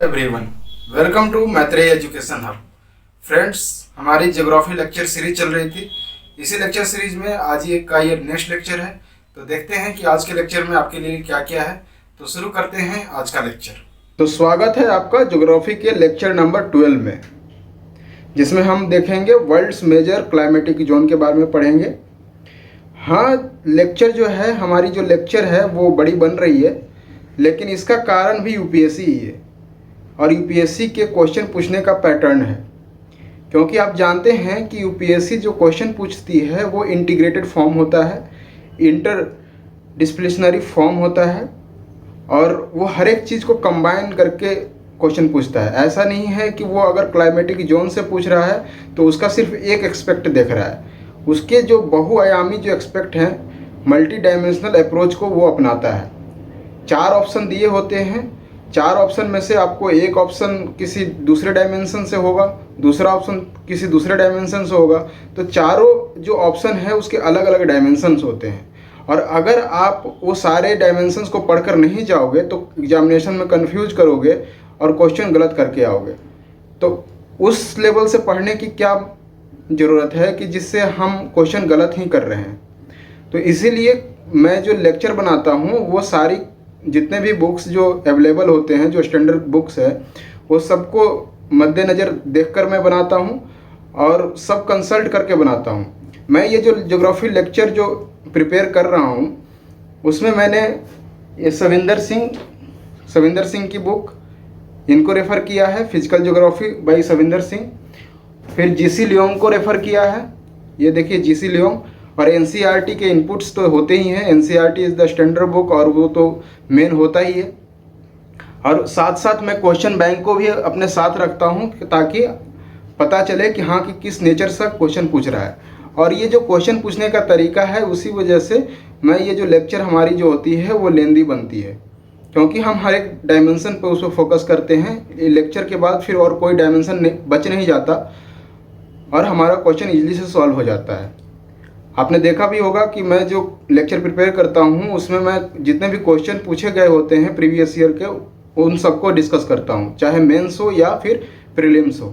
Everyone, welcome to Maitreya education hub. Friends, हमारी geography lecture series चल रही थी। इसी लेक्चर सीरीज में आज ये नेक्स्ट लेक्चर है। तो देखते हैं कि आज के लेक्चर में आपके लिए क्या क्या है। तो शुरू करते हैं आज का लेक्चर। तो स्वागत है आपका ज्योग्राफी के लेक्चर नंबर 12 में, जिसमें हम देखेंगे वर्ल्ड्स मेजर क्लाइमेटिक जोन के बारे में पढ़ेंगे। हाँ, लेक्चर जो है, हमारी जो लेक्चर है वो बड़ी बन रही है, लेकिन इसका कारण भी यूपीएससी ही है और यूपीएससी के क्वेश्चन पूछने का पैटर्न है। क्योंकि आप जानते हैं कि यूपीएससी जो क्वेश्चन पूछती है वो इंटीग्रेटेड फॉर्म होता है, इंटर डिस्प्लिशनरी फॉर्म होता है और वो हर एक चीज़ को कंबाइन करके क्वेश्चन पूछता है। ऐसा नहीं है कि वो अगर क्लाइमेटिक जोन से पूछ रहा है तो उसका सिर्फ एक एस्पेक्ट देख रहा है। उसके जो बहुआयामी जो एस्पेक्ट हैं, मल्टी डायमेंशनल अप्रोच को वो अपनाता है। 4 ऑप्शन दिए होते हैं। 4 ऑप्शन में से आपको एक ऑप्शन किसी दूसरे डायमेंशन से होगा, दूसरा ऑप्शन किसी दूसरे डायमेंशन से होगा। तो चारों जो ऑप्शन है उसके अलग अलग डायमेंशंस होते हैं और अगर आप वो सारे डायमेंशंस को पढ़कर नहीं जाओगे तो एग्जामिनेशन में कंफ्यूज करोगे और क्वेश्चन गलत करके आओगे। तो उस लेवल से पढ़ने की क्या ज़रूरत है कि जिससे हम क्वेश्चन गलत ही कर रहे हैं। तो इसीलिए मैं जो लेक्चर बनाता हूँ वो सारी जितने भी बुक्स जो अवेलेबल होते हैं, जो स्टैंडर्ड बुक्स है, वो सबको मद्देनज़र देखकर मैं बनाता हूँ और सब कंसल्ट करके बनाता हूँ। मैं ये जो ज्योग्राफी लेक्चर जो प्रिपेयर कर रहा हूँ उसमें मैंने ये सविंदर सिंह की बुक इनको रेफ़र किया है, physical geography by Savinder Singh. फिर जीसी लियोंग को रेफ़र किया है, ये देखिए जीसी लियोंग। और एनसीईआरटी के इनपुट्स तो होते ही हैं, NCERT is the standard book और वो तो मेन होता ही है। और साथ साथ मैं क्वेश्चन बैंक को भी अपने साथ रखता हूँ ताकि पता चले कि हाँ कि किस नेचर से क्वेश्चन पूछ रहा है। और ये जो क्वेश्चन पूछने का तरीका है उसी वजह से मैं ये जो लेक्चर हमारी जो होती है वो लेंदी बनती है, क्योंकि हम हर एक डायमेंशन पर उस पर फोकस करते हैं। लेक्चर के बाद फिर और कोई डायमेंशन बच नहीं जाता और हमारा क्वेश्चन ईजिली से सॉल्व हो जाता है। आपने देखा भी होगा कि मैं जो लेक्चर प्रिपेयर करता हूँ उसमें मैं जितने भी क्वेश्चन पूछे गए होते हैं प्रीवियस ईयर के, उन सबको डिस्कस करता हूँ, चाहे मेंस हो या फिर प्रीलिम्स हो।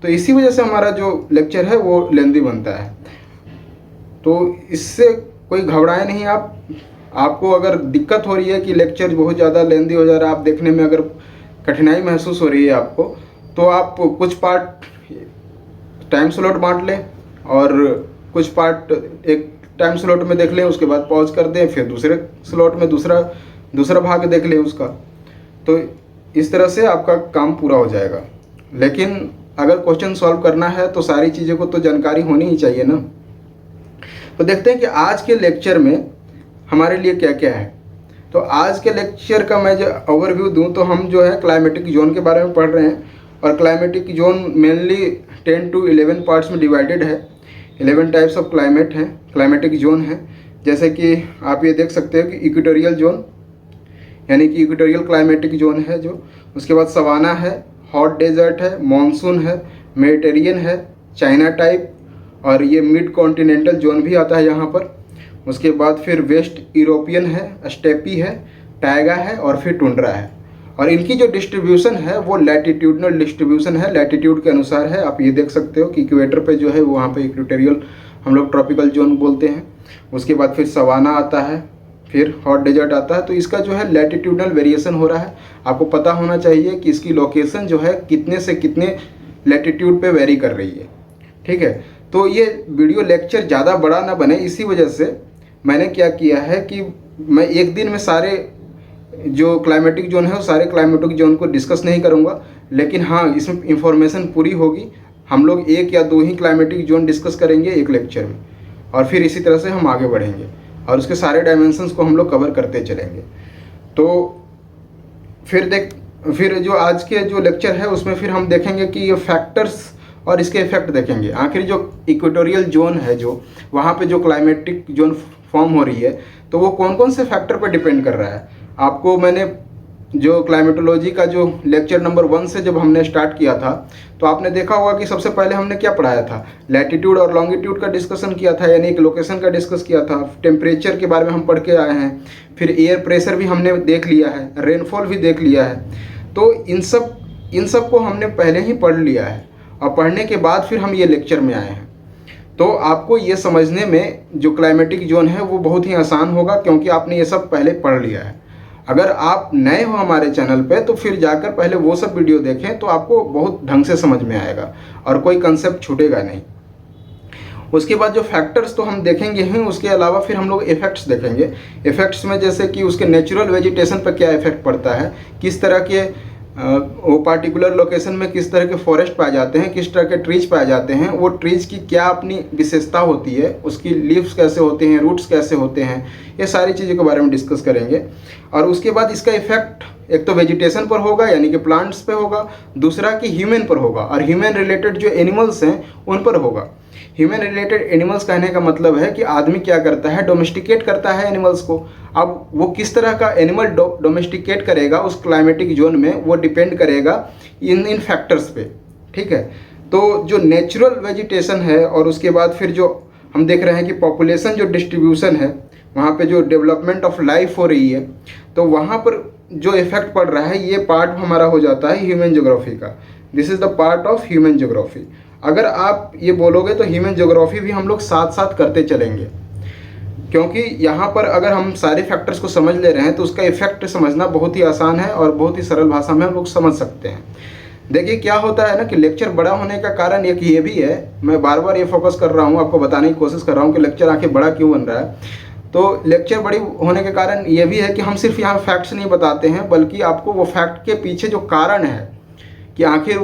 तो इसी वजह से हमारा जो लेक्चर है वो लेंदी बनता है। तो इससे कोई घबराए नहीं आप। आपको अगर दिक्कत हो रही है कि लेक्चर बहुत ज़्यादा लेंदी हो जा रहा है, आप देखने में अगर कठिनाई महसूस हो रही है आपको, तो आप कुछ पार्ट टाइम स्लॉट बांट लें और कुछ पार्ट एक टाइम स्लॉट में देख लें, उसके बाद पॉज कर दें, फिर दूसरे स्लॉट में दूसरा भाग देख लें उसका। तो इस तरह से आपका काम पूरा हो जाएगा। लेकिन अगर क्वेश्चन सॉल्व करना है तो सारी चीज़ों को तो जानकारी होनी ही चाहिए ना। तो देखते हैं कि आज के लेक्चर में हमारे लिए क्या क्या है। तो आज के लेक्चर का मैं जो ओवरव्यू दूं तो हम जो है क्लाइमेटिक जोन के बारे में पढ़ रहे हैं और climatic zone mainly 10 to 11 parts में डिवाइडेड है। 11 टाइप्स ऑफ क्लाइमेटिक जोन है। जैसे कि आप ये देख सकते हो कि इक्वेटोरियल जोन यानी कि इक्वेटोरियल क्लाइमेटिक जोन है जो, उसके बाद सवाना है, हॉट डेजर्ट है, मॉनसून है, मेडिटेरियन है, चाइना टाइप और ये मिड कॉन्टिनेंटल जोन भी आता है यहाँ पर। उसके बाद फिर वेस्ट यूरोपियन है, स्टेपी है, टाइगा है और फिर टुंड्रा है। और इनकी जो डिस्ट्रीब्यूशन है वो लैटिट्यूडनल डिस्ट्रीब्यूशन है, लैटिट्यूड के अनुसार है। आप ये देख सकते हो कि इक्वेटर पे जो है वहाँ पे इक्वेटोरियल हम लोग ट्रॉपिकल जोन बोलते हैं। उसके बाद फिर सवाना आता है, फिर हॉट डेजर्ट आता है। तो इसका जो है लैटिट्यूडनल वेरिएशन हो रहा है। आपको पता होना चाहिए कि इसकी लोकेशन जो है कितने से कितने लैटिट्यूड पे वेरी कर रही है, ठीक है। तो ये वीडियो लेक्चर ज़्यादा बड़ा ना बने, इसी वजह से मैंने क्या किया है कि मैं एक दिन में सारे जो क्लाइमेटिक जोन है वो सारे क्लाइमेटिक जोन को डिस्कस नहीं करूँगा, लेकिन हाँ इसमें इंफॉर्मेशन पूरी होगी। हम लोग 1 या 2 ही क्लाइमेटिक जोन डिस्कस करेंगे एक लेक्चर में और फिर इसी तरह से हम आगे बढ़ेंगे और उसके सारे डायमेंशंस को हम लोग कवर करते चलेंगे। तो फिर जो आज के जो लेक्चर है उसमें फिर हम देखेंगे कि ये फैक्टर्स और इसके इफेक्ट देखेंगे। आखिर जो इक्वेटोरियल जोन है जो वहाँ पे जो क्लाइमेटिक जोन फॉर्म हो रही है तो वो कौन कौन से फैक्टर पर डिपेंड कर रहा है। आपको मैंने जो क्लाइमेटोलॉजी का जो लेक्चर नंबर 1 से जब हमने स्टार्ट किया था तो आपने देखा होगा कि सबसे पहले हमने क्या पढ़ाया था, लैटिट्यूड और लॉन्गिट्यूड का डिस्कशन किया था, यानी एक लोकेशन का डिस्कस किया था। टेम्परेचर के बारे में हम पढ़ के आए हैं, फिर एयर प्रेशर भी हमने देख लिया है, रेनफॉल भी देख लिया है। तो इन सब को हमने पहले ही पढ़ लिया है और पढ़ने के बाद फिर हम ये लेक्चर में आए हैं। तो आपको ये समझने में जो क्लाइमेटिक जोन है वो बहुत ही आसान होगा, क्योंकि आपने ये सब पहले पढ़ लिया है। अगर आप नए हो हमारे चैनल पे तो फिर जाकर पहले वो सब वीडियो देखें, तो आपको बहुत ढंग से समझ में आएगा और कोई कंसेप्ट छूटेगा नहीं। उसके बाद जो फैक्टर्स तो हम देखेंगे ही, उसके अलावा फिर हम लोग इफेक्ट्स देखेंगे। इफेक्ट्स में जैसे कि उसके नेचुरल वेजिटेशन पर क्या इफेक्ट पड़ता है, किस तरह के वो पार्टिकुलर लोकेशन में किस तरह के फॉरेस्ट पाए जाते हैं, किस तरह के ट्रीज पाए जाते हैं, वो ट्रीज की क्या अपनी विशेषता होती है, उसकी लीव्स कैसे होते हैं, रूट्स कैसे होते हैं, ये सारी चीज़ों के बारे में डिस्कस करेंगे। और उसके बाद इसका इफेक्ट एक तो वेजिटेशन पर होगा यानी कि प्लांट्स पे होगा, दूसरा कि ह्यूमन पर होगा और ह्यूमन रिलेटेड जो एनिमल्स हैं उन पर होगा। ह्यूमन रिलेटेड एनिमल्स कहने का मतलब है कि आदमी क्या करता है, डोमेस्टिकेट करता है एनिमल्स को। अब वो किस तरह का एनिमल डोमेस्टिकेट करेगा उस क्लाइमेटिक जोन में, वो डिपेंड करेगा इन फैक्टर्स पे, ठीक है। तो जो नेचुरल वेजिटेशन है और उसके बाद फिर जो हम देख रहे हैं कि पॉपुलेशन जो डिस्ट्रीब्यूशन है, वहाँ पे जो डेवलपमेंट ऑफ लाइफ हो रही है, तो वहाँ पर जो इफेक्ट पड़ रहा है, ये पार्ट हमारा हो जाता है ह्यूमन ज्योग्राफी का। This is the part of human geography. अगर आप ये बोलोगे तो ह्यूमन ज्योग्राफी भी हम लोग साथ साथ करते चलेंगे, क्योंकि यहाँ पर अगर हम सारे फैक्टर्स को समझ ले रहे हैं तो उसका इफेक्ट समझना बहुत ही आसान है और बहुत ही सरल भाषा में हम लोग समझ सकते हैं। देखिए क्या होता है ना कि लेक्चर बड़ा होने का कारण एक ये भी है, मैं बार बार ये फोकस कर रहा हूँ, आपको बताने की कोशिश कर रहा हूँ कि लेक्चर आखिर बड़ा क्यों बन रहा है। तो लेक्चर बड़ी होने के कारण ये भी है कि हम सिर्फ यहाँ फैक्ट्स नहीं बताते हैं, बल्कि आपको वो फैक्ट के पीछे जो कारण है कि आखिर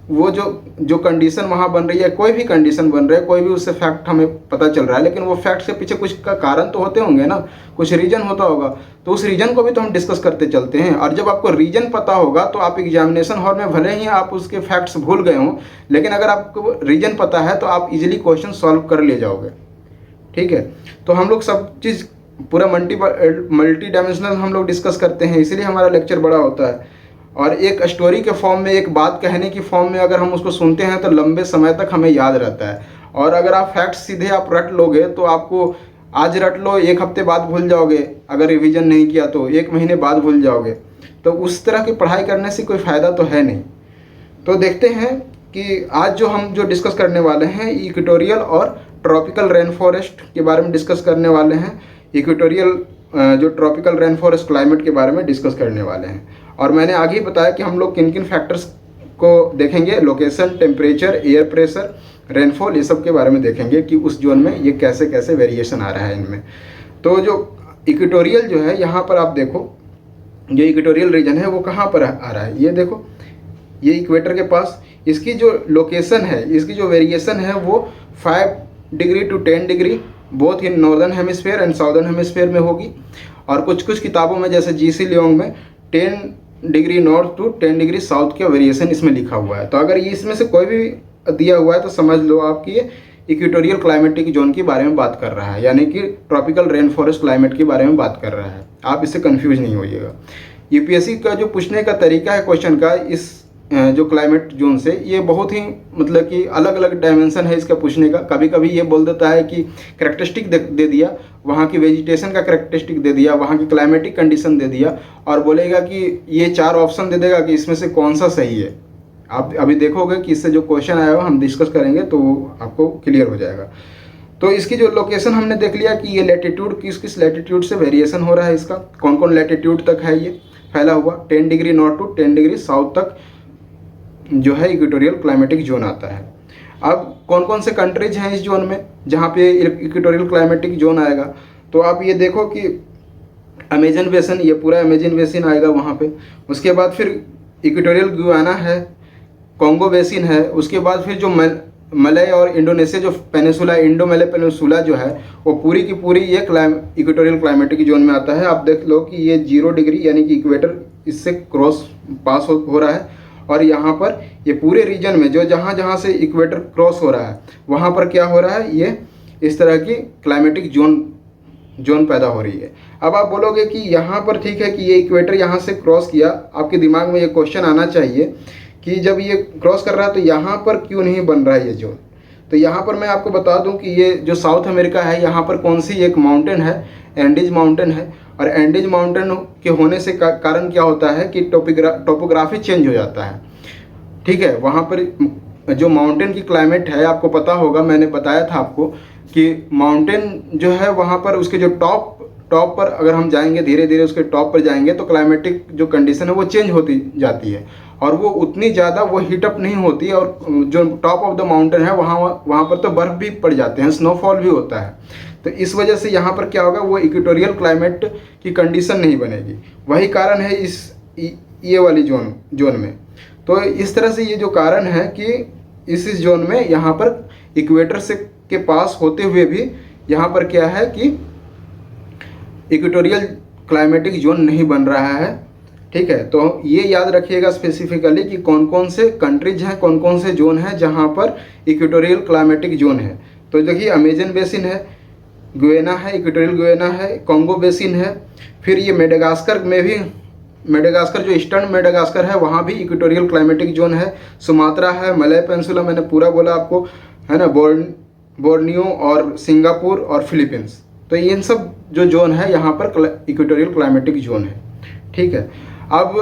वो जो कंडीशन वहाँ बन रही है, कोई भी कंडीशन बन रही है, कोई भी उससे फैक्ट हमें पता चल रहा है, लेकिन वो फैक्ट के पीछे कुछ का कारण तो होते होंगे ना, कुछ रीजन होता होगा, तो उस रीजन को भी तो हम डिस्कस करते चलते हैं। और जब आपको रीजन पता होगा तो आप एग्जामिनेशन हॉल में भले ही आप उसके फैक्ट्स भूल गए हों, लेकिन अगर आपको रीजन पता है तो आप इजीली क्वेश्चन सॉल्व कर ले जाओगे, ठीक है। तो हम लोग सब चीज़ पूरा मल्टी डायमेंशनल हम लोग डिस्कस करते हैं, इसीलिए हमारा लेक्चर बड़ा होता है। और एक स्टोरी के फॉर्म में, एक बात कहने की फॉर्म में अगर हम उसको सुनते हैं तो लंबे समय तक हमें याद रहता है। और अगर आप फैक्ट्स सीधे आप रट लोगे तो आपको आज रट लो, एक हफ्ते बाद भूल जाओगे, अगर रिवीजन नहीं किया तो 1 महीने बाद भूल जाओगे। तो उस तरह की पढ़ाई करने से कोई फ़ायदा तो है नहीं। तो देखते हैं कि आज हम जो डिस्कस करने वाले हैं, इक्वेटोरियल और ट्रॉपिकल रेन फॉरेस्ट के बारे में डिस्कस करने वाले हैं। इक्वेटोरियल जो ट्रॉपिकल रेन फॉरेस्ट क्लाइमेट के बारे में डिस्कस करने वाले हैं। और मैंने आगे ही बताया कि हम लोग किन किन फैक्टर्स को देखेंगे, location, temperature, air pressure, rainfall, ये सब के बारे में देखेंगे कि उस जोन में ये कैसे कैसे वेरिएशन आ रहा है इनमें। तो जो इक्वेटोरियल जो है, यहाँ पर आप देखो जो इक्वेटोरियल रीजन है वो कहाँ पर आ रहा है, ये देखो, ये इक्वेटर के पास इसकी जो लोकेशन है, इसकी जो वेरिएशन है वो 5 degree to 10 degree both in northern hemisphere and southern hemisphere में होगी। और कुछ किताबों में जैसे जीसी लियोंग में 10 degree north to 10 degree south का वेरिएशन इसमें लिखा हुआ है। तो अगर ये इसमें से कोई भी दिया हुआ है तो समझ लो आपकी ये इक्वेटोरियल क्लाइमेटिक जोन के बारे में बात कर रहा है, यानी कि ट्रॉपिकल रेन फॉरेस्ट क्लाइमेट के बारे में बात कर रहा है। आप इससे कंफ्यूज नहीं होइएगा। यूपीएससी का जो पूछने का तरीका है क्वेश्चन का इस जो क्लाइमेट जोन से, ये बहुत ही मतलब कि अलग अलग डायमेंशन है इसका पूछने का। कभी कभी ये बोल देता है कि करैक्टरिस्टिक दे दिया, वहाँ की वेजिटेशन का करैक्टरिस्टिक दे दिया, वहाँ की क्लाइमेटिक कंडीशन दे दिया, और बोलेगा कि ये 4 ऑप्शन दे देगा कि इसमें से कौन सा सही है। आप अभी देखोगे कि इससे जो क्वेश्चन आया हुआ हम डिस्कस करेंगे तो आपको क्लियर हो जाएगा। तो इसकी जो लोकेशन हमने देख लिया कि ये लैटिट्यूड किस लैटिट्यूड से वेरिएशन हो रहा है, इसका कौन कौन लैटिट्यूड तक है ये फैला हुआ। 10 degree north to 10 degree south तक जो है इक्वेटोरियल क्लाइमेटिक जोन आता है। अब कौन कौन से कंट्रीज हैं इस जोन में जहाँ पे इक्वेटोरियल क्लाइमेटिक जोन आएगा, तो आप ये देखो कि अमेजन बेसिन, ये पूरा अमेजन बेसिन आएगा वहाँ पे। उसके बाद फिर इक्वेटोरियल गुयाना है, कॉन्गो बेसिन है। उसके बाद फिर जो मलय और इंडोनेशिया जो पेनिसुला, इंडो मलय पेनिसुला जो है वो पूरी की पूरी ये इक्वेटोरियल क्लाइमेटिक जोन में आता है। आप देख लो कि ये 0 डिग्री यानी कि इक्वेटर इससे क्रॉस पास हो रहा है। और यहाँ पर ये पूरे रीजन में जो जहाँ जहाँ से इक्वेटर क्रॉस हो रहा है वहाँ पर क्या हो रहा है, ये इस तरह की क्लाइमेटिक जोन पैदा हो रही है। अब आप बोलोगे कि यहाँ पर ठीक है कि ये इक्वेटर यहाँ से क्रॉस किया, आपके दिमाग में ये क्वेश्चन आना चाहिए कि जब ये क्रॉस कर रहा है तो यहाँ पर क्यों नहीं बन रहा है ये जोन। तो यहाँ पर मैं आपको बता दूं कि ये जो साउथ अमेरिका है, यहाँ पर कौन सी एक माउंटेन है, एंडीज माउंटेन है। और एंडीज माउंटेन के होने से कारण क्या होता है कि टोपोग्राफी चेंज हो जाता है। ठीक है, वहाँ पर जो माउंटेन की क्लाइमेट है, आपको पता होगा, मैंने बताया था आपको कि माउंटेन जो है वहाँ पर उसके जो टॉप पर अगर हम जाएंगे, धीरे धीरे उसके टॉप पर जाएंगे तो क्लाइमेटिक जो कंडीशन है वो चेंज होती जाती है और वो उतनी ज़्यादा वो हीटअप नहीं होती है। और जो टॉप ऑफ द माउंटेन है वहाँ पर तो बर्फ़ भी पड़ जाते हैं, स्नोफॉल भी होता है। तो इस वजह से यहाँ पर क्या होगा, वो इक्वेटोरियल क्लाइमेट की कंडीशन नहीं बनेगी। वही कारण है ये वाली जोन में। तो इस तरह से ये जो कारण है कि इस जोन में यहाँ पर इक्वेटर से के पास होते हुए भी यहाँ पर क्या है कि इक्वेटोरियल क्लाइमेटिक जोन नहीं बन रहा है। ठीक है, तो ये याद रखिएगा स्पेसिफिकली कि कौन कौन से कंट्रीज हैं, कौन कौन से जोन हैं जहाँ पर इक्वेटोरियल क्लाइमेटिक जोन है। तो देखिए, अमेजन बेसिन है, गुयाना है, इक्वेटोरियल गुयाना है, कॉन्गो बेसिन है, फिर ये मेडागास्कर में भी, मेडागास्कर जो ईस्टर्न मेडागास्कर है वहाँ भी इक्वेटोरियल क्लाइमेटिक जोन है, सुमात्रा है, मलय पेंसुला मैंने पूरा बोला आपको, है ना, बोर्नियो और सिंगापुर और फिलीपींस। तो इन सब जो जोन है यहाँ पर इक्वेटोरियल क्लाइमेटिक जोन है। ठीक है, अब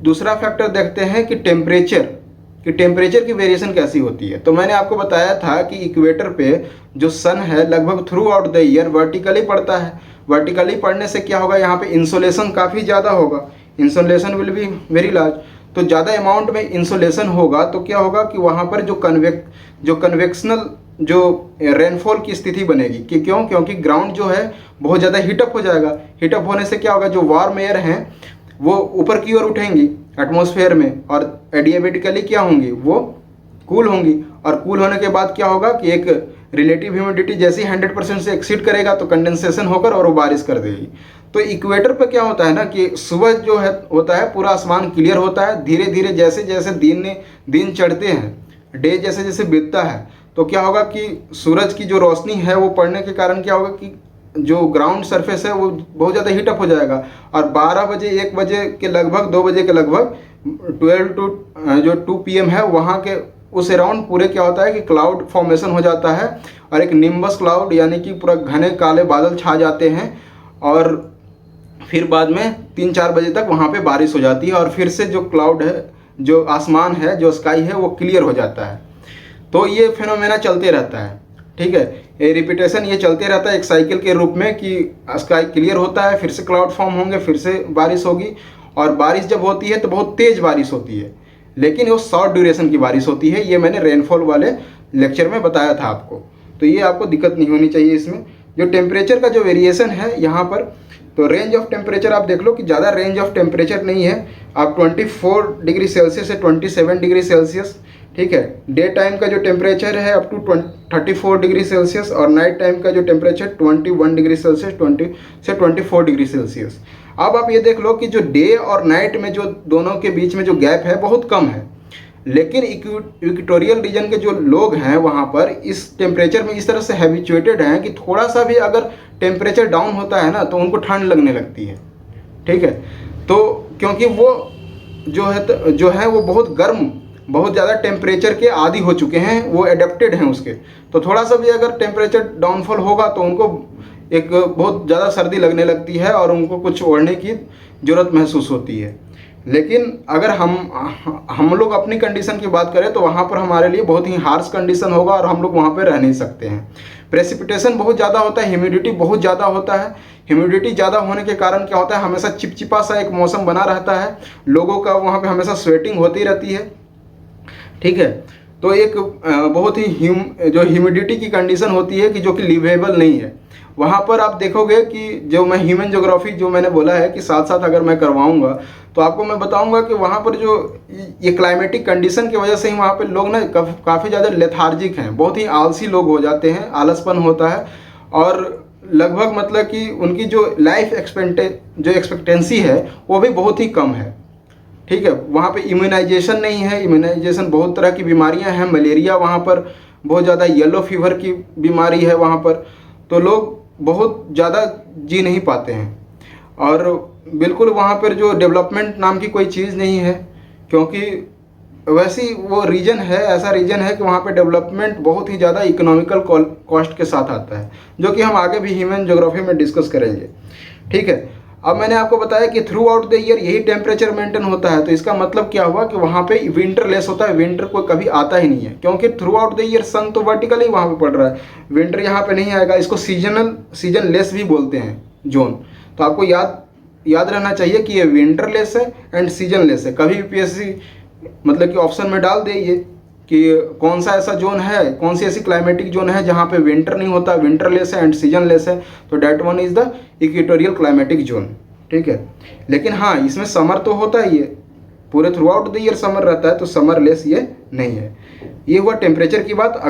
दूसरा फैक्टर देखते हैं कि टेम्परेचर की वेरिएशन कैसी होती है। तो मैंने आपको बताया था कि इक्वेटर पे जो सन है लगभग through out the year vertically पड़ता है। वर्टिकली पड़ने से क्या होगा, यहाँ पे इंसोलेशन काफ़ी ज़्यादा होगा, insolation will be very large. तो ज़्यादा अमाउंट में इंसोलेशन होगा तो क्या होगा कि वहाँ पर जो कन्वेक्शनल जो रेनफॉल की स्थिति बनेगी कि क्योंकि ग्राउंड जो है बहुत ज़्यादा हीटअप हो जाएगा। हीटअप होने से क्या होगा, जो वार्म एयर हैं वो ऊपर की ओर उठेंगी एटमॉस्फेयर में और एडियाबेटिकली क्या होंगी, वो कूल होंगी। और कूल होने के बाद क्या होगा कि एक रिलेटिव ह्यूमिडिटी जैसे 100% से एक्सीड करेगा तो कंडेंसेशन होकर और वो बारिश कर देगी। तो इक्वेटर पर क्या होता है ना कि सुबह जो है होता है पूरा आसमान क्लियर होता है, धीरे धीरे जैसे जैसे दिन चढ़ते हैं, डे जैसे जैसे बीतता है तो क्या होगा कि सूरज की जो रोशनी है वो पड़ने के कारण क्या होगा कि जो ग्राउंड सरफेस है वो बहुत ज़्यादा हीटअप हो जाएगा। और 12 बजे 1 बजे के लगभग 2 बजे के लगभग 2 PM है वहाँ के उस अराउंड पूरे क्या होता है कि क्लाउड फॉर्मेशन हो जाता है और एक निम्बस क्लाउड यानी कि पूरा घने काले बादल छा जाते हैं और फिर बाद में 3-4 बजे तक वहाँ पे बारिश हो जाती है और फिर से जो क्लाउड है, जो आसमान है, जो स्काई है वो क्लियर हो जाता है। तो ये फिनोमेना चलते रहता है। ठीक है, ये रिपीटेशन ये चलते रहता है एक साइकिल के रूप में कि स्काई क्लियर होता है, फिर से क्लाउड फॉर्म होंगे, फिर से बारिश होगी। और बारिश जब होती है तो बहुत तेज़ बारिश होती है, लेकिन वो शॉर्ट ड्यूरेशन की बारिश होती है। ये मैंने रेनफॉल वाले लेक्चर में बताया था आपको, तो ये आपको दिक्कत नहीं होनी चाहिए इसमें। जो टेम्परेचर का जो वेरिएशन है यहाँ पर, तो रेंज ऑफ टेम्परेचर आप देख लो कि ज़्यादा रेंज ऑफ टेम्परेचर नहीं है। आप 24 डिग्री सेल्सियस से 27 डिग्री सेल्सियस, ठीक है, डे टाइम का जो टेम्परेचर है अप टू 34 डिग्री सेल्सियस और नाइट टाइम का जो टेम्परेचर 21 डिग्री सेल्सियस 20 से 24 डिग्री सेल्सियस। अब आप ये देख लो कि जो डे और नाइट में जो दोनों के बीच में जो गैप है बहुत कम है, लेकिन इक्वेटोरियल रीजन के जो लोग हैं वहाँ पर इस टेम्परेचर में इस तरह से हैबिचुएटेड हैं कि थोड़ा सा भी अगर टेम्परेचर डाउन होता है ना तो उनको ठंड लगने लगती है। ठीक है, तो क्योंकि वो जो है वो बहुत गर्म, बहुत ज़्यादा टेम्परेचर के आदी हो चुके हैं, वो एडेप्टेड हैं उसके। तो थोड़ा सा भी अगर टेम्परेचर डाउनफॉल होगा तो उनको एक बहुत ज़्यादा सर्दी लगने लगती है और उनको कुछ ओढ़ने की ज़रूरत महसूस होती है। लेकिन अगर हम लोग अपनी कंडीशन की बात करें तो वहाँ पर हमारे लिए बहुत ही हार्श कंडीशन होगा और हम लोग वहाँ पर रह नहीं सकते हैं। प्रेसिपिटेशन बहुत ज़्यादा होता है, ह्यूमिडिटी बहुत ज़्यादा होता है। ह्यूमिडिटी ज़्यादा होने के कारण क्या होता है, हमेशा चिपचिपा सा एक मौसम बना रहता है, लोगों का वहाँ पे हमेशा स्वेटिंग होती रहती है। ठीक है, तो एक बहुत ही जो ह्यूमिडिटी की कंडीशन होती है कि जो कि लिवेबल नहीं है। वहाँ पर आप देखोगे कि जो मैं ह्यूमन ज्योग्राफी जो मैंने बोला है कि साथ साथ अगर मैं करवाऊँगा तो आपको मैं बताऊँगा कि वहाँ पर जो ये क्लाइमेटिक कंडीशन की वजह से ही वहाँ पर लोग ना काफ़ी ज़्यादा लेथार्जिक हैं, बहुत ही आलसी लोग हो जाते हैं, आलसपन होता है और लगभग मतलब कि उनकी जो लाइफ एक्सपेक्टेंसी है वो भी बहुत ही कम है। ठीक है, वहाँ पे इम्यूनाइजेशन नहीं है, इम्यूनाइजेशन बहुत तरह की बीमारियाँ हैं, मलेरिया वहाँ पर बहुत ज़्यादा, येलो फीवर की बीमारी है वहाँ पर, तो लोग बहुत ज़्यादा जी नहीं पाते हैं। और बिल्कुल वहाँ पर जो डेवलपमेंट नाम की कोई चीज़ नहीं है, क्योंकि वैसी वो रीजन है, ऐसा रीजन है कि वहाँ पे डेवलपमेंट बहुत ही ज़्यादा इकोनॉमिकल कॉस्ट के साथ आता है, जो कि हम आगे भी ह्यूमन ज्योग्राफी में डिस्कस करेंगे। ठीक है, अब मैंने आपको बताया कि थ्रू आउट द ईयर यही टेम्परेचर मेंटेन होता है, तो इसका मतलब क्या हुआ कि वहाँ पे विंटर लेस होता है, विंटर कोई कभी आता ही नहीं है, क्योंकि थ्रू आउट द ईयर सन तो वर्टिकली वहाँ पे पड़ रहा है, विंटर यहाँ पे नहीं आएगा। इसको सीजन लेस भी बोलते हैं जोन। तो आपको याद रहना चाहिए कि ये विंटर लेस है एंड सीजन लेस है। कभी भी पीएससी मतलब कि ऑप्शन में डाल दे ये कि कौन सा ऐसा जोन है, कौन सी ऐसी क्लाइमेटिक जोन है जहाँ पे विंटर नहीं होता, विंटर लेस है एंड सीजन लेस है, तो that one is the equatorial climatic zone. ठीक है, लेकिन हाँ इसमें समर तो होता ही है, पूरे through out the year summer रहता है, तो समर लेस ये नहीं है। ये हुआ टेम्परेचर की बात।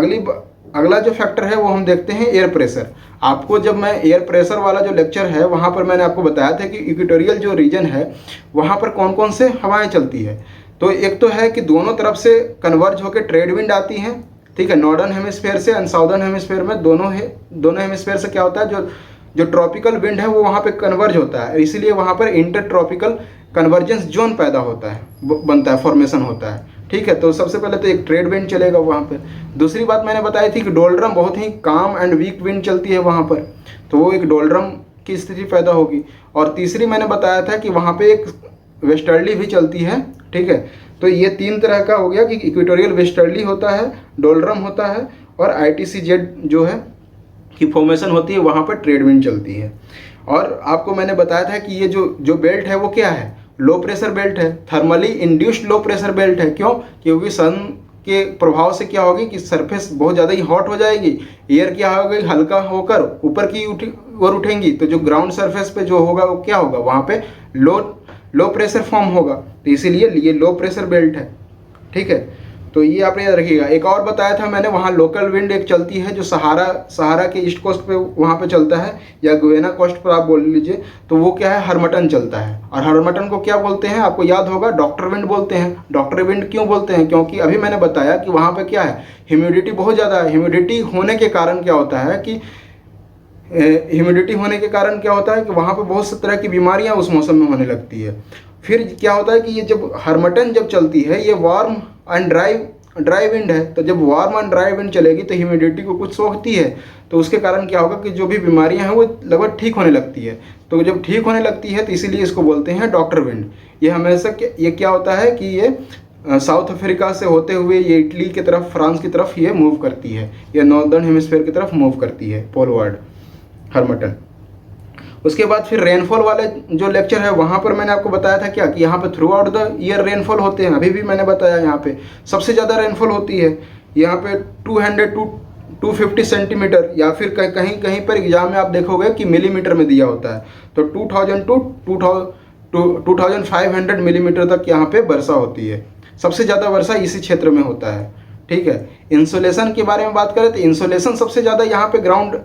अगला जो फैक्टर है वो हम देखते हैं एयर प्रेशर। आपको जब मैं एयर प्रेशर वाला जो लेक्चर है वहाँ पर मैंने आपको बताया था कि इक्वेटोरियल जो रीजन है वहाँ पर कौन कौन से हवाएं चलती है। तो एक तो है कि दोनों तरफ से कन्वर्ज होकर ट्रेड विंड आती हैं। ठीक है, नॉर्दर्न हेमिस्फेयर से एंड साउदर्न हेमिस्फेयर में दोनों हेमिस्फेयर से क्या होता है, जो ट्रॉपिकल विंड है वो वहाँ पे कन्वर्ज होता है, इसीलिए वहाँ पर इंटर ट्रॉपिकल कन्वर्जेंस जोन पैदा होता है, बनता है, फॉर्मेशन होता है। ठीक है, तो सबसे पहले तो एक ट्रेड विंड चलेगा वहाँ पर। दूसरी बात मैंने बताई थी कि डोल्ड्रम बहुत ही काम एंड वीक विंड चलती है वहाँ पर, तो वो एक डोल्ड्रम की स्थिति पैदा होगी। और तीसरी मैंने बताया था कि वहाँ पे एक वेस्टर्ली भी चलती है। ठीक है, तो ये तीन तरह का हो गया कि इक्वेटोरियल वेस्टर्ली होता है, डोल्ड्रम होता है, और ITCZ जो है की फॉर्मेशन होती है, वहाँ पर ट्रेड विंड चलती है। और आपको मैंने बताया था कि ये जो बेल्ट है वो क्या है, लो प्रेशर बेल्ट है, thermally induced low pressure belt है। क्यों? क्योंकि सन के प्रभाव से क्या होगी कि सरफेस बहुत ज़्यादा ही हॉट हो जाएगी, एयर क्या होगी हल्का होकर ऊपर की ओर उठेंगी, तो जो ग्राउंड सरफेस पे जो होगा वो क्या होगा, वहाँ पे लो प्रेशर फॉर्म होगा, तो इसीलिए ये लो प्रेशर बेल्ट है। ठीक है, तो ये आप याद रखिएगा। एक और बताया था मैंने, वहाँ लोकल विंड एक चलती है जो सहारा के ईस्ट कोस्ट पे वहाँ पे चलता है, या गुवेना कोस्ट पर आप बोल लीजिए, तो वो क्या है, हरमटन चलता है। और हरमटन को क्या बोलते हैं, आपको याद होगा, डॉक्टर विंड बोलते हैं। डॉक्टर विंड क्यों बोलते हैं? क्योंकि अभी मैंने बताया कि वहाँ पे क्या है, ह्यूमिडिटी बहुत ज़्यादा है। ह्यूमिडिटी होने के कारण क्या होता है कि वहाँ पे बहुत सी तरह की बीमारियाँ उस मौसम में होने लगती है। फिर क्या होता है कि ये जब हरमटन जब चलती है, ये वार्म एंड ड्राई विंड है, तो जब वार्म एंड ड्राई विंड चलेगी तो ह्यूमिडिटी को कुछ सोखती है, तो उसके कारण क्या होगा कि जो भी बीमारियां हैं वो लगभग ठीक होने लगती है। तो जब ठीक होने लगती है तो इसीलिए इसको बोलते हैं डॉक्टर विंड। ये हमेशा ये क्या होता है कि ये साउथ अफ्रीका से होते हुए ये इटली की तरफ, फ्रांस की तरफ ये मूव करती है, ये नॉर्दर्न हेमिस्फीयर की तरफ मूव करती है, पोलवार्ड हरमटन। उसके बाद फिर रेनफॉल वाले जो लेक्चर है वहाँ पर मैंने आपको बताया था क्या कि यहाँ पे through out the year rainfall होते हैं। अभी भी मैंने बताया यहाँ पे सबसे ज़्यादा रेनफॉल होती है यहाँ पे 200 to 250 सेंटीमीटर, या फिर कहीं कहीं पर एग्जाम में आप देखोगे कि मिलीमीटर में दिया होता है, तो 2000 to 2500 मिलीमीटर तक यहाँ पे वर्षा होती है। सबसे ज़्यादा वर्षा इसी क्षेत्र में होता है। ठीक है, इंसोलेशन के बारे में बात करें तो इंसोलेशन सबसे ज़्यादा यहाँ पे ग्राउंड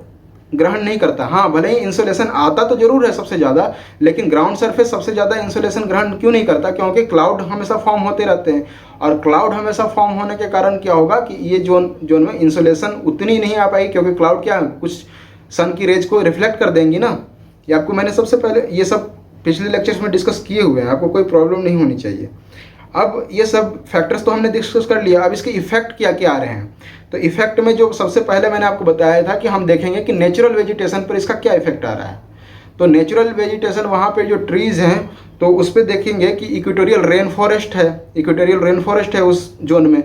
ग्रहण नहीं करता। हाँ, भले ही इंसोलेशन आता तो जरूर है सबसे ज़्यादा, लेकिन ग्राउंड सरफेस सबसे ज़्यादा इंसोलेशन ग्रहण क्यों नहीं करता? क्योंकि क्लाउड हमेशा फॉर्म होते रहते हैं, और क्लाउड हमेशा फॉर्म होने के कारण क्या होगा कि ये जोन में इंसोलेशन उतनी नहीं आ पाएगी, क्योंकि क्लाउड क्या कुछ सन की रेज को रिफ्लेक्ट कर देंगी ना। ये आपको मैंने सबसे पहले ये सब पिछले लेक्चर्स में डिस्कस किए हुए हैं, आपको कोई प्रॉब्लम नहीं होनी चाहिए। अब ये सब फैक्टर्स तो हमने डिस्कस कर लिया, अब इसके इफेक्ट क्या क्या आ रहे हैं। तो इफेक्ट में जो सबसे पहले मैंने आपको बताया था कि हम देखेंगे कि नेचुरल वेजिटेशन पर इसका क्या इफेक्ट आ रहा है। तो नेचुरल वेजिटेशन वहाँ पे जो ट्रीज़ हैं तो उस पर देखेंगे कि इक्वेटोरियल रेन फॉरेस्ट है उस जोन में।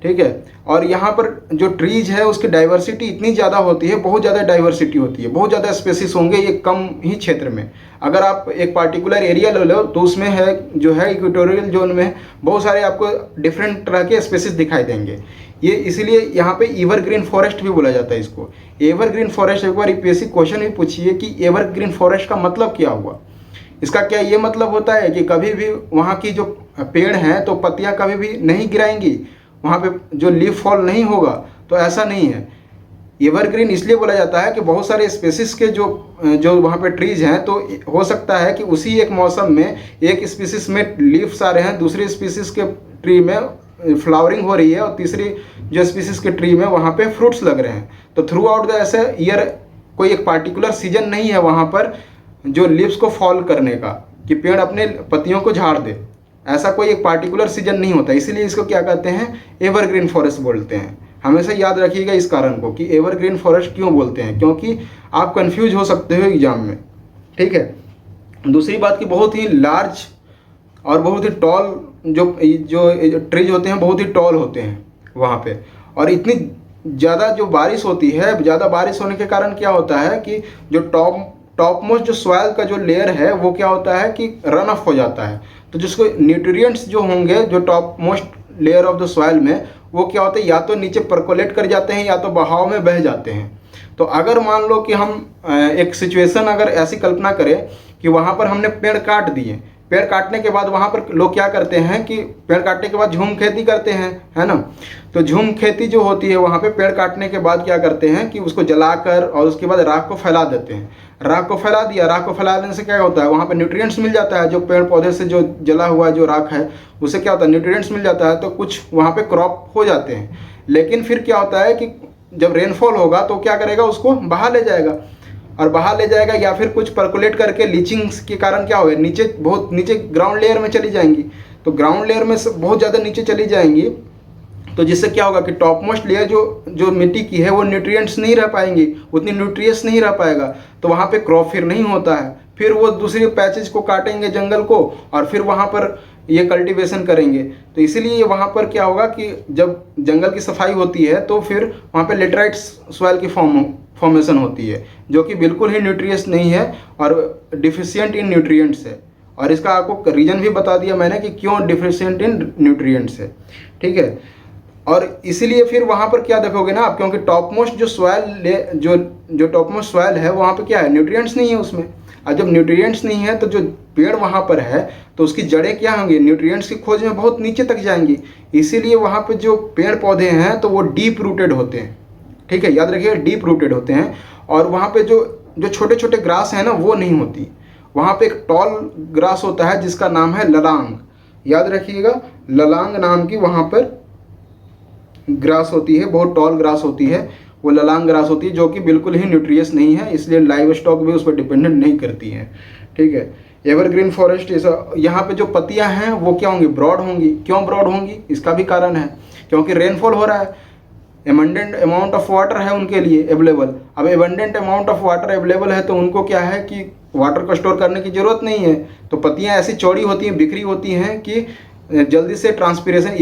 ठीक है, और यहाँ पर जो ट्रीज है उसकी डाइवर्सिटी इतनी ज़्यादा होती है, बहुत ज़्यादा डाइवर्सिटी होती है, बहुत ज़्यादा स्पेसिस होंगे ये कम ही क्षेत्र में। अगर आप एक पार्टिकुलर एरिया ले लो तो उसमें है जो है इक्वेटोरियल जोन में बहुत सारे आपको डिफरेंट तरह के स्पेसिस दिखाई देंगे। ये इसीलिए यहाँ पे एवरग्रीन फॉरेस्ट भी बोला जाता है इसको। एवरग्रीन फॉरेस्ट, एक बार यूपीएससी क्वेश्चन भी पूछिए कि एवरग्रीन फॉरेस्ट का मतलब क्या हुआ। इसका क्या ये मतलब होता है कि कभी भी वहाँ की जो पेड़ हैं तो पत्तियाँ कभी भी नहीं गिराएंगी, वहाँ पे जो लीफ फॉल नहीं होगा, तो ऐसा नहीं है। एवरग्रीन इसलिए बोला जाता है कि बहुत सारे स्पीसीज के जो वहाँ पे ट्रीज हैं, तो हो सकता है कि उसी एक मौसम में एक स्पीसीज में लीव्स आ रहे हैं, दूसरी स्पीसीज के ट्री में फ्लावरिंग हो रही है, और तीसरी जो स्पीसीज के ट्री में वहाँ पे फ्रूट्स लग रहे हैं। तो थ्रू आउट द ऐसे ईयर कोई एक पार्टिकुलर सीजन नहीं है वहाँ पर जो लीव्स को फॉल करने का, कि पेड़ अपने पत्तियों को झाड़ दे, ऐसा कोई एक पार्टिकुलर सीजन नहीं होता, इसीलिए इसको क्या कहते हैं, एवरग्रीन फॉरेस्ट बोलते हैं। हमेशा याद रखिएगा इस कारण को कि एवरग्रीन फॉरेस्ट क्यों बोलते हैं, क्योंकि आप कंफ्यूज हो सकते हो एग्जाम में, ठीक है। दूसरी बात कि बहुत ही लार्ज और बहुत ही टॉल जो जो ट्रीज होते हैं बहुत ही टॉल होते हैं वहाँ पे, और इतनी ज़्यादा जो बारिश होती है, ज़्यादा बारिश होने के कारण क्या होता है कि जो टॉप मोस्ट जो सॉइल का जो लेयर है वो क्या होता है कि रन ऑफ हो जाता है। तो जिसको न्यूट्रिएंट्स जो होंगे जो top most layer of the soil में, वो क्या होते हैं या तो नीचे परकोलेट कर जाते हैं या तो बहाव में बह जाते हैं। तो अगर मान लो कि हम एक सिचुएशन अगर ऐसी कल्पना करें कि वहाँ पर हमने पेड़ काट दिए, पेड़ काटने के बाद वहाँ पर लोग क्या करते हैं कि पेड़ काटने के बाद झूम खेती करते हैं, है ना। तो झूम खेती जो होती है वहाँ पे पेड़ काटने के बाद क्या करते हैं कि उसको जलाकर और उसके बाद राख को फैला देते हैं। राख को फैला दिया, राख को फैलाने से क्या होता है, वहाँ पे न्यूट्रिएंट्स मिल जाता है, जो पेड़ पौधे से जो जला हुआ जो राख है उससे क्या होता है, न्यूट्रिएंट्स मिल जाता है, तो कुछ वहाँ पे क्रॉप हो जाते हैं। लेकिन फिर क्या होता है कि जब रेनफॉल होगा तो क्या करेगा, उसको बहा ले जाएगा, और बहा ले जाएगा या फिर कुछ परकुलेट करके लीचिंग के कारण क्या होगा, नीचे बहुत नीचे ग्राउंड लेयर में चली जाएंगी। तो ग्राउंड लेयर में बहुत ज़्यादा नीचे चली जाएंगी, तो जिससे क्या होगा कि टॉप मोस्ट लेयर जो मिट्टी की है वो न्यूट्रिएंट्स नहीं रह पाएंगी, उतनी न्यूट्रियस नहीं रह पाएगा, तो वहाँ पे क्रॉप फिर नहीं होता है। फिर वो दूसरे पैचेज को काटेंगे जंगल को और फिर वहाँ पर ये कल्टीवेशन करेंगे। तो इसीलिए वहाँ पर क्या होगा कि जब जंगल की सफाई होती है तो फिर वहाँ पे लेटराइट सॉइल की फॉर्मेशन होती है, जो कि बिल्कुल ही न्यूट्रियस नहीं है और डिफिशियंट इन न्यूट्रिएंट्स है। और इसका आपको रीज़न भी बता दिया मैंने कि क्यों डिफिशियंट इन न्यूट्रिएंट्स है, ठीक है। और इसीलिए फिर वहाँ पर क्या देखोगे ना आप, क्योंकि टॉप मोस्ट जो सॉइल जो टॉप मोस्ट सॉइल है वहाँ पे क्या है, न्यूट्रिएंट्स नहीं है उसमें। और जब न्यूट्रिएंट्स नहीं है तो जो पेड़ वहाँ पर है तो उसकी जड़ें क्या होंगी, न्यूट्रिएंट्स की खोज में बहुत नीचे तक जाएंगी। इसीलिए वहाँ पे जो पेड़ पौधे हैं तो वो डीप रूटेड होते हैं, ठीक है, याद रखिएगा डीप रूटेड होते हैं। और वहाँ पे जो छोटे छोटे ग्रास हैं ना वो नहीं होती, वहाँ पे एक टॉल ग्रास होता है जिसका नाम है ललांग, याद रखिएगा ललांग नाम की वहाँ पर ग्रास होती है, बहुत टॉल ग्रास होती है, वो ललांग ग्रास होती है जो कि बिल्कुल ही न्यूट्रियस नहीं है, इसलिए लाइव स्टॉक भी उस पर डिपेंडेंट नहीं करती है, ठीक है। एवरग्रीन फॉरेस्ट यहाँ पे जो पत्तियाँ हैं वो क्या होंगी, ब्रॉड होंगी। क्यों ब्रॉड होंगी, इसका भी कारण है, क्योंकि रेनफॉल हो रहा है, एबंडेंट अमाउंट ऑफ वाटर है उनके लिए अवेलेबल। अब abundant amount of water available है तो उनको क्या है कि वाटर को स्टोर करने की ज़रूरत नहीं है। तो पत्तियाँ ऐसी चौड़ी होती हैं, बिखरी होती हैं कि जल्दी से ट्रांसपिरेशन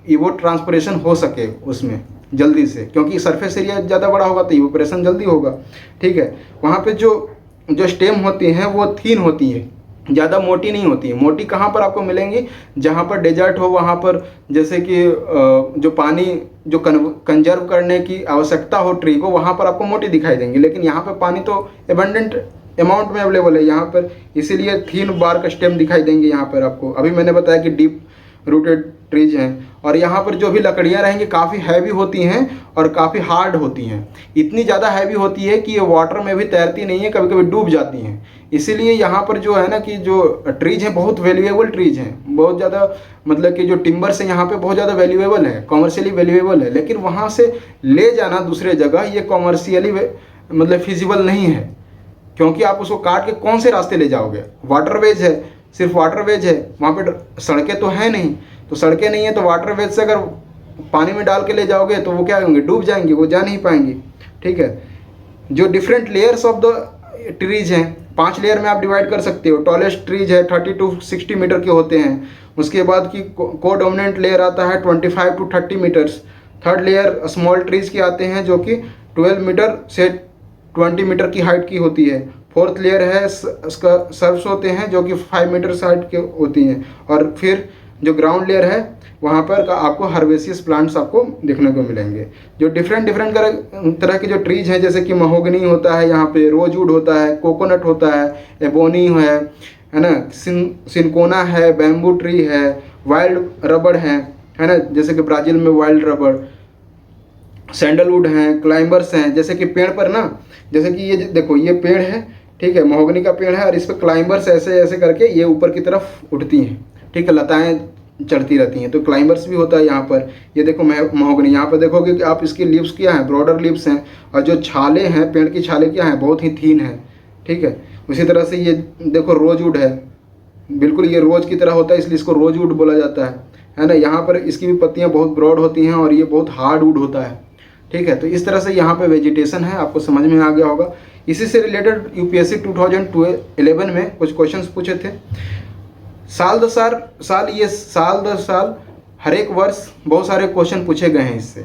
इवो ट्रांसपिरेशन हो सके उसमें जल्दी से, क्योंकि सरफेस एरिया ज़्यादा बड़ा होगा तो इवोपरेशन जल्दी होगा, ठीक है। वहाँ पे जो स्टेम होती हैं वो थीन होती है, ज़्यादा मोटी नहीं होती है। मोटी कहाँ पर आपको मिलेंगी, जहाँ पर डेजर्ट हो, वहाँ पर जैसे कि जो पानी जो कंजर्व करने की आवश्यकता हो ट्री को, वहाँ पर आपको मोटी दिखाई देंगी। लेकिन यहाँ पर पानी तो एबंडेंट अमाउंट में अवेलेबल है यहाँ पर, इसीलिए थीन बार्क स्टेम दिखाई देंगे यहाँ पर आपको। अभी मैंने बताया कि डीप रूटेड ट्रीज हैं। और यहाँ पर जो भी लकड़ियाँ रहेंगी काफ़ी हैवी होती हैं और काफ़ी हार्ड होती हैं। इतनी ज़्यादा हैवी होती है कि ये वाटर में भी तैरती नहीं है, कभी कभी डूब जाती हैं। इसीलिए यहाँ पर जो है ना कि जो ट्रीज हैं बहुत वैल्यूएबल ट्रीज हैं, बहुत ज़्यादा, मतलब कि जो टिम्बर्स हैं यहाँ पे बहुत ज़्यादा वैल्यूएबल है, कॉमर्शियली वैल्यूएबल है। लेकिन वहाँ से ले जाना दूसरे जगह ये कॉमर्शियली मतलब फिजिबल नहीं है, क्योंकि आप उसको काट के कौन से रास्ते ले जाओगे। वाटरवेज है, सिर्फ वाटरवेज है, वहाँ पे सड़कें तो है नहीं। तो सड़कें नहीं है तो वाटरवेज से अगर पानी में डाल के ले जाओगे तो वो क्या होंगे, डूब जाएंगे, वो जा नहीं पाएंगे, ठीक है। जो different layers of the trees हैं, 5 लेयर में आप डिवाइड कर सकते हो। टॉलेस्ट ट्रीज है 30 to 60 मीटर के होते हैं। उसके बाद की कोडोमिनेंट लेयर आता है 25 to 30 metres. Third layer small trees के आते हैं जो कि 12 मीटर से 20 मीटर की हाइट की होती है। फोर्थ लेयर है उसका सर्व्स होते हैं जो कि 5 मीटर हाइट के होती हैं। और फिर जो ग्राउंड लेयर है वहाँ पर आपको हर्बेसियस प्लांट्स आपको देखने को मिलेंगे। जो डिफरेंट तरह के जो ट्रीज हैं, जैसे कि महोगनी होता है, यहाँ पे रोजवुड होता है, कोकोनट होता है, एबोनी है ना, सिनकोना है, बैम्बू ट्री है, वाइल्ड रबड़ है ना, जैसे कि ब्राज़ील में वाइल्ड रबड़, सैंडलवुड हैं, क्लाइंबर्स हैं। जैसे कि पेड़ पर ना, जैसे कि ये देखो ये पेड़ है, ठीक है, महोगनी का पेड़ है, और इस पर क्लाइंबर्स ऐसे ऐसे करके ये ऊपर की तरफ उठती हैं, ठीक है, लताएं चढ़ती रहती हैं। तो क्लाइंबर्स भी होता है यहाँ पर। ये देखो महोगनी, यहाँ पर देखोगे कि आप इसकी लीव्स क्या हैं, ब्रॉडर लीव्स हैं, और जो छाले हैं पेड़ की छाले क्या हैं, बहुत ही थीन है, ठीक है। उसी तरह से ये देखो रोजवुड है, बिल्कुल ये रोज़ की तरह होता है, इसलिए इसको रोजवुड बोला जाता है ना। यहाँ पर इसकी भी पत्तियाँ बहुत ब्रॉड होती हैं और ये बहुत हार्ड वुड होता है, ठीक है। तो इस तरह से यहाँ पे वेजिटेशन है, आपको समझ में आ गया होगा। इसी से रिलेटेड यूपीएससी 2011 में कुछ क्वेश्चंस पूछे थे। साल दर साल हर एक वर्ष बहुत सारे क्वेश्चन पूछे गए हैं इससे,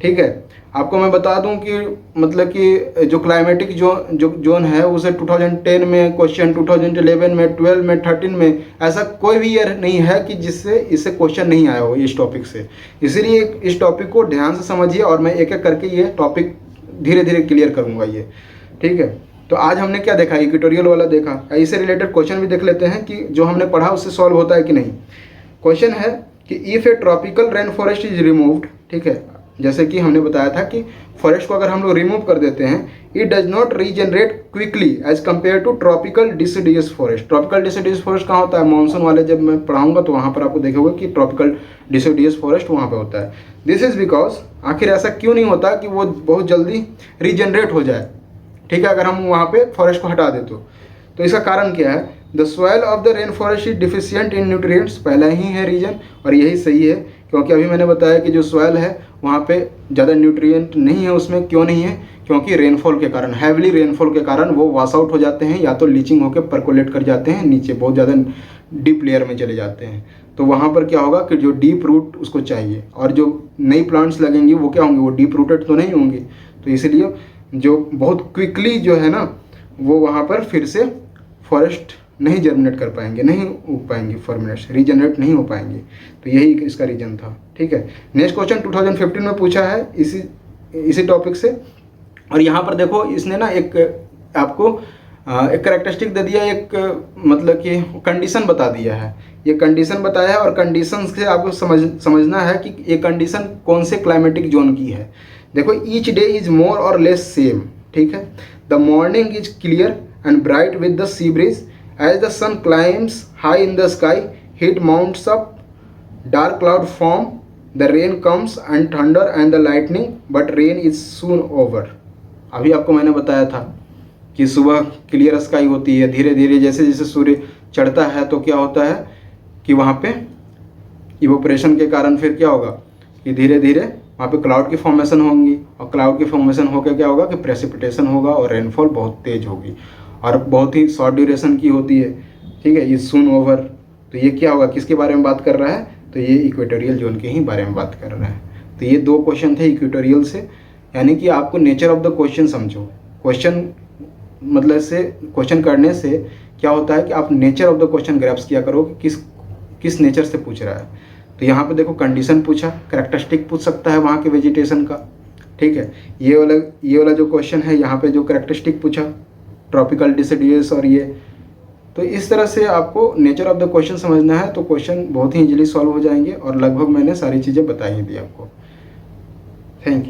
ठीक है। आपको मैं बता दूं कि मतलब कि जो क्लाइमेटिक जोन है उसे 2010 में क्वेश्चन, 2011 में, 12 में, 13 में, ऐसा कोई भी ईयर नहीं है कि जिससे इससे क्वेश्चन नहीं आया हो इस टॉपिक से। इसीलिए इस टॉपिक को ध्यान से समझिए और मैं एक एक करके ये टॉपिक धीरे धीरे क्लियर करूँगा ये, ठीक है। तो आज हमने क्या देखा, इक्वेटोरियल वाला देखा। इससे रिलेटेड क्वेश्चन भी देख लेते हैं कि जो हमने पढ़ा उससे सॉल्व होता है कि नहीं। क्वेश्चन है कि if A tropical rain forest is removed, ठीक है, जैसे कि हमने बताया था कि फॉरेस्ट को अगर हम लोग रिमूव कर देते हैं, it does not regenerate quickly as compare to tropical deciduous forest. Tropical deciduous forest कहाँ होता है, मानसून वाले जब मैं पढ़ाऊंगा तो वहाँ पर आपको देखोगे कि ट्रॉपिकल डिसिडियस फॉरेस्ट वहाँ पे होता है। दिस इज़ बिकॉज, आखिर ऐसा क्यों नहीं होता कि वो बहुत जल्दी रीजनरेट हो जाए, ठीक है, अगर हम वहाँ पे फॉरेस्ट को हटा दे तो इसका कारण क्या है, the soil of the rain forest is deficient in nutrients, पहला ही है रीजन, और यही सही है क्योंकि अभी मैंने बताया कि जो सॉइल है वहाँ पे ज़्यादा न्यूट्रिएंट नहीं है उसमें। क्यों नहीं है, क्योंकि रेनफॉल के कारण, हैवली रेनफॉल के कारण वो वॉश आउट हो जाते हैं या तो लीचिंग होकर परकोलेट कर जाते हैं नीचे, बहुत ज़्यादा डीप लेयर में चले जाते हैं। तो वहाँ पर क्या होगा कि जो डीप रूट उसको चाहिए, और जो नई प्लांट्स लगेंगी वो क्या होंगे, वो डीप रूटेड तो नहीं होंगी। तो इसलिए जो बहुत क्विकली जो है ना वो वहाँ पर फिर से फॉरेस्ट नहीं जर्मिनेट कर पाएंगे, नहीं उग पाएंगे, फॉर्मेशन रीजनरेट नहीं हो पाएंगे। तो यही इसका रीजन था, ठीक है। नेक्स्ट क्वेश्चन 2015 में पूछा है इसी टॉपिक से, और यहाँ पर देखो इसने ना एक आपको एक कैरेक्टरिस्टिक दे दिया, एक मतलब कि कंडीशन बता दिया है। ये कंडीशन बताया है और कंडीशन से आपको समझना है कि ये कंडीशन कौन से क्लाइमेटिक जोन की है। देखो, ईच डे इज मोर और लेस सेम, ठीक है। The morning is clear and bright with the sea breeze, as the sun climbs high in the sky, heat mounts up, dark cloud form, the rain comes and thunder and the lightning, but rain is soon over. अभी आपको मैंने बताया था कि सुबह clear sky होती है, धीरे धीरे जैसे जैसे सूर्य चढ़ता है तो क्या होता है कि वहाँ पे इवोपरेशन के कारण फिर क्या होगा कि धीरे धीरे वहाँ पे क्लाउड की फॉर्मेशन होंगी, और क्लाउड की फॉर्मेशन होकर क्या होगा कि प्रेसिपिटेशन होगा और रेनफॉल बहुत तेज होगी और बहुत ही शॉर्ट ड्यूरेशन की होती है, ठीक है। ये सून ओवर, तो ये क्या होगा, किसके बारे में बात कर रहा है, तो ये इक्वेटोरियल जोन के ही बारे में बात कर रहा है। तो ये दो क्वेश्चन थे इक्वेटोरियल से, यानी कि आपको नेचर ऑफ द क्वेश्चन समझो। क्वेश्चन मतलब से क्वेश्चन करने से क्या होता है कि आप nature of the question grasp किया करो कि किस नेचर से पूछ रहा है। तो यहाँ पे देखो कंडीशन पूछा, कैरेक्टरिस्टिक पूछ सकता है वहाँ के वेजिटेशन का, ठीक है। ये वाला जो क्वेश्चन है यहाँ पे जो कैरेक्टरिस्टिक पूछा, ट्रॉपिकल डिसिडियस और ये, तो इस तरह से आपको नेचर ऑफ द क्वेश्चन समझना है तो क्वेश्चन बहुत ही इजीली सॉल्व हो जाएंगे, और लगभग मैंने सारी चीज़ें बता ही दी आपको। Thank you.